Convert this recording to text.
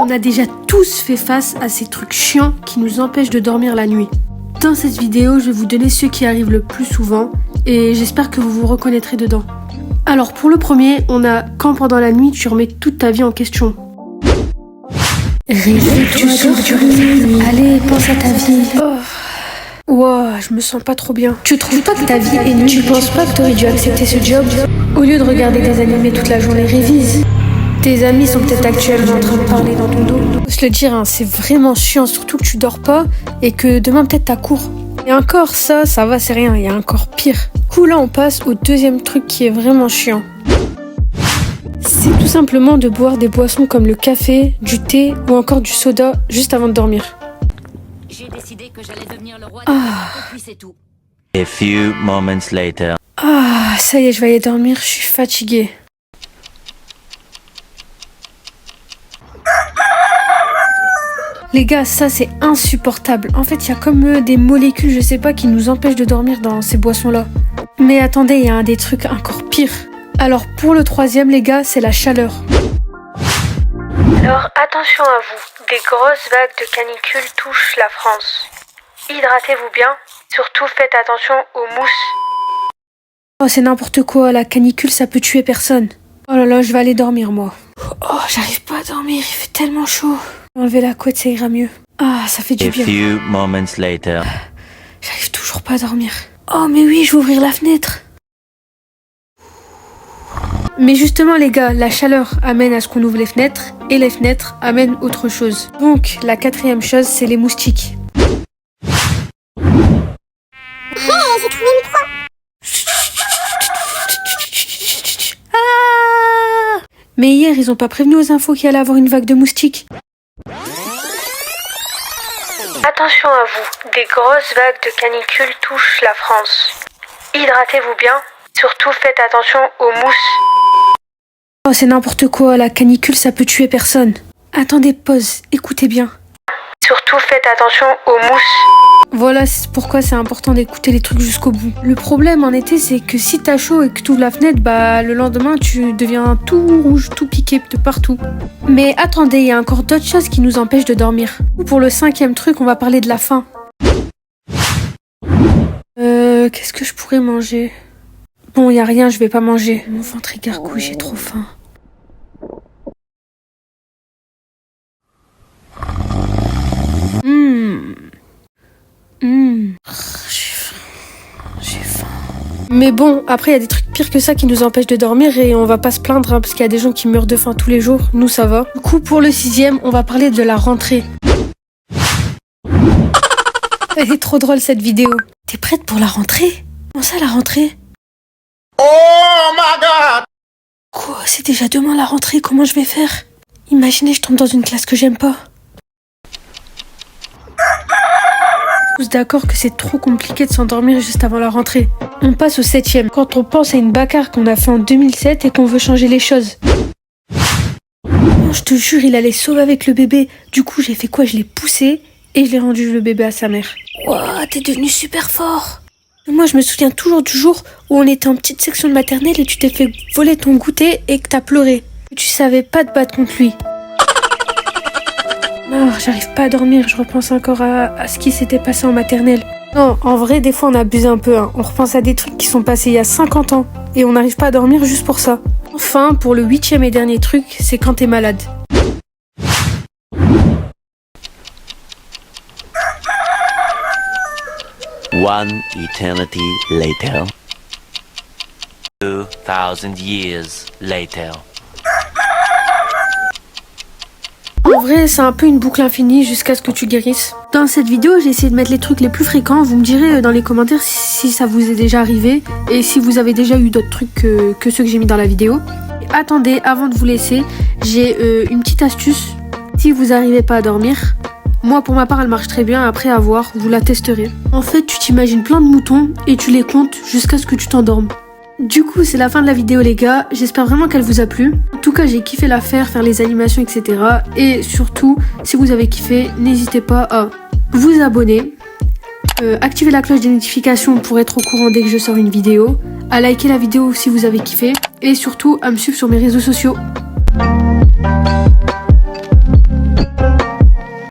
On a déjà tous fait face à ces trucs chiants qui nous empêchent de dormir la nuit. Dans cette vidéo, je vais vous donner ceux qui arrivent le plus souvent et j'espère que vous vous reconnaîtrez dedans. Alors pour le premier, on a quand pendant la nuit tu remets toute ta vie en question. Réveille-toi du rêve. Allez, pense à ta vie. Wow, je me sens pas trop bien. Tu trouves pas que ta vie est nulle? Tu penses pas que t'aurais dû accepter ce job? Au lieu de regarder des animés toute la journée, révise. Tes amis sont peut-être actuellement en train de parler dans ton dos. Faut se le dire, hein, c'est vraiment chiant, surtout que tu dors pas et que demain peut-être t'as cours. Et encore ça va, c'est rien, il y a encore pire. Du coup là on passe au deuxième truc qui est vraiment chiant. C'est tout simplement de boire des boissons comme le café, du thé ou encore du soda juste avant de dormir. J'ai décidé que j'allais devenir le roi de et puis c'est tout. A few moments later. Ah, ça y est, je vais aller dormir, je suis fatiguée. Les gars, ça c'est insupportable. En fait, il y a comme des molécules, je sais pas, qui nous empêchent de dormir dans ces boissons-là. Mais attendez, il y a un des trucs encore pires. Alors pour le troisième, les gars, c'est la chaleur. Alors attention à vous, des grosses vagues de canicule touchent la France. Hydratez-vous bien, surtout faites attention aux mousses. Oh, c'est n'importe quoi, la canicule ça peut tuer personne. Oh là là, je vais aller dormir moi. Oh, j'arrive pas à dormir, il fait tellement chaud. Enlever la couette, ça ira mieux. Ah, ça fait du bien. A few moments later. J'arrive toujours pas à dormir. Oh, mais oui, je vais ouvrir la fenêtre. Mais justement, les gars, la chaleur amène à ce qu'on ouvre les fenêtres et les fenêtres amènent autre chose. Donc, la quatrième chose, c'est les moustiques. J'ai trouvé une proie. Ah! Mais hier, ils ont pas prévenu aux infos qu'il allait avoir une vague de moustiques. Attention à vous, des grosses vagues de canicule touchent la France. Hydratez-vous bien, surtout faites attention aux mousses. Oh, c'est n'importe quoi, la canicule ça peut tuer personne. Attendez, pause, écoutez bien. Surtout faites attention aux mousses. Voilà c'est pourquoi c'est important d'écouter les trucs jusqu'au bout. Le problème en été, c'est que si t'as chaud et que tu ouvres la fenêtre, bah le lendemain tu deviens tout rouge, tout piqué de partout. Mais attendez, il y a encore d'autres choses qui nous empêchent de dormir. Pour le cinquième truc, on va parler de la faim. Qu'est-ce que je pourrais manger? Bon, y a rien, je vais pas manger. Mon ventre est gargouille, j'ai trop faim. J'ai faim. Mais bon, après il y a des trucs pires que ça qui nous empêchent de dormir et on va pas se plaindre hein, parce qu'il y a des gens qui meurent de faim tous les jours. Nous ça va. Du coup pour le sixième, on va parler de la rentrée. Elle est trop drôle cette vidéo. T'es prête pour la rentrée? Comment ça la rentrée? Oh my god! Quoi? C'est déjà demain la rentrée, comment je vais faire? Imaginez je tombe dans une classe que j'aime pas. Tous d'accord que c'est trop compliqué de s'endormir juste avant la rentrée. On passe au septième, quand on pense à une bagarre qu'on a fait en 2007 et qu'on veut changer les choses. Oh, je te jure, il allait sauver avec le bébé. Du coup, j'ai fait quoi? Je l'ai poussé et je l'ai rendu le bébé à sa mère. Wouah, t'es devenu super fort. Moi, je me souviens toujours du jour où on était en petite section de maternelle et tu t'es fait voler ton goûter et que t'as pleuré. Tu savais pas te battre contre lui. Non, j'arrive pas à dormir, je repense encore à ce qui s'était passé en maternelle. Non, en vrai, des fois on abuse un peu, hein. On repense à des trucs qui sont passés il y a 50 ans et on n'arrive pas à dormir juste pour ça. Enfin, pour le huitième et dernier truc, c'est quand t'es malade. One eternity later. 2000 years later. En vrai, c'est un peu une boucle infinie jusqu'à ce que tu guérisses. Dans cette vidéo, j'ai essayé de mettre les trucs les plus fréquents. Vous me direz dans les commentaires si ça vous est déjà arrivé et si vous avez déjà eu d'autres trucs que ceux que j'ai mis dans la vidéo. Et attendez, avant de vous laisser, j'ai une petite astuce. Si vous n'arrivez pas à dormir, moi pour ma part elle marche très bien, après à voir, vous la testerez. En fait, tu t'imagines plein de moutons et tu les comptes jusqu'à ce que tu t'endormes. Du coup, c'est la fin de la vidéo les gars, j'espère vraiment qu'elle vous a plu. En tout cas, j'ai kiffé la faire les animations, etc. Et surtout, si vous avez kiffé, n'hésitez pas à vous abonner, activer la cloche des notifications pour être au courant dès que je sors une vidéo, à liker la vidéo si vous avez kiffé, et surtout à me suivre sur mes réseaux sociaux.